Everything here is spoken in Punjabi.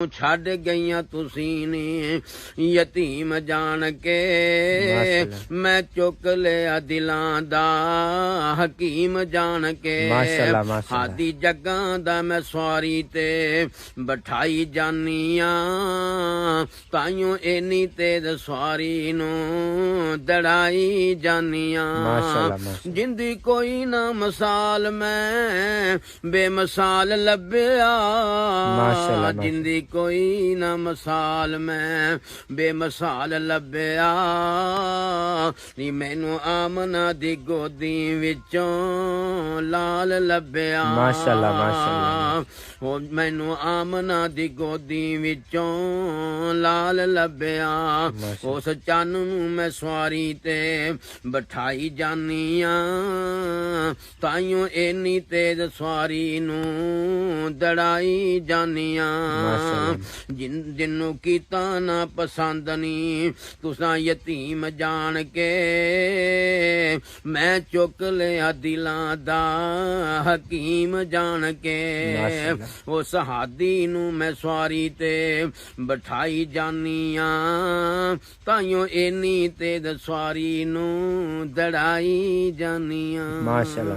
ਛੱਡ ਗਈਆਂ ਤੁਸੀਂ ਨੇ ਯਤੀਮ ਜਾਣ ਕੇ, ਮੈਂ ਚੁੱਕ ਲਿਆ ਦਿਲਾਂ ਦਾ ਹਕੀਮ ਜਾਣ ਕੇ। ਹਾਦੀ ਜੱਗਾਂ ਦਾ ਮੈਂ ਸਵਾਰੀ ਤੇ ਬਿਠਾਈ ਜਾਨੀਆਂ, ਤਾਈਓ ਇੰਨੀ ਤੇਜ਼ ਸਵਾਰੀ ਨੂੰ ਦੜਾਈ ਜਾਨੀਆਂ। ਜਿੰਦੀ ਕੋਈ ਨਾ ਮਿਸਾਲ ਮੈਂ ਬੇਮਿਸਾਲ ਲੱਭਿਆ, ਜਿੰਦੀ ਕੋਈ ਨਾ ਮਿਸਾਲ ਮੈਂ ਬੇਮਿਸਾਲ ਲੱਭਿਆ। ਨੀ ਮੈਨੂੰ ਆਮਨਾ ਦੀ ਗੋਦੀ ਵਿੱਚੋਂ ਲਾਲ ਲੱਭਿਆ। ਮਾਸ਼ਾਅੱਲਾ ਮਾਸ਼ਾਅੱਲਾ। ਉਹ ਮੈਨੂੰ ਆਮਨਾ ਦੀ ਗੋਦੀ ਵਿੱਚੋਂ ਲਾਲ ਲੱਭਿਆ। ਉਸ ਚੰਨ ਨੂੰ ਮੈਂ ਸਵਾਰੀ ਤੇ ਬਿਠਾਈ ਜਾਨੀਆਂ, ਤਾਈਓ ਇੰਨੀ ਤੇਜ਼ ਸਵਾਰੀ ਨੂੰ ਦੜਾਈ ਜਾਨੀਆਂ। ਜਿੰਨੂੰ ਕੀਤਾ ਨਾ ਪਸੰਦ ਨੀ ਤੁਸਾਂ ਯਤੀਮ ਜਾਣ ਕੇ, ਮੈਂ ਚੁੱਕ ਲਿਆ ਦਿਲਾਂ ਦਾ ਹਕੀਮ ਜਾਣ ਕੇ। ਉਸ ਹਾਦੀ ਨੂੰ ਮੈਂ ਸਵਾਰੀ ਤੇ ਬਿਠਾਈ ਜਾਨੀਆਂ, ਤਾਈਓ ਇੰਨੀ ਤੇਜ਼ ਸਵਾਰੀ ਨੂੰ ਦੜਾਈ ਜਾਨੀਆਂ। ਮਾਸ਼ਾਅੱਲਾ।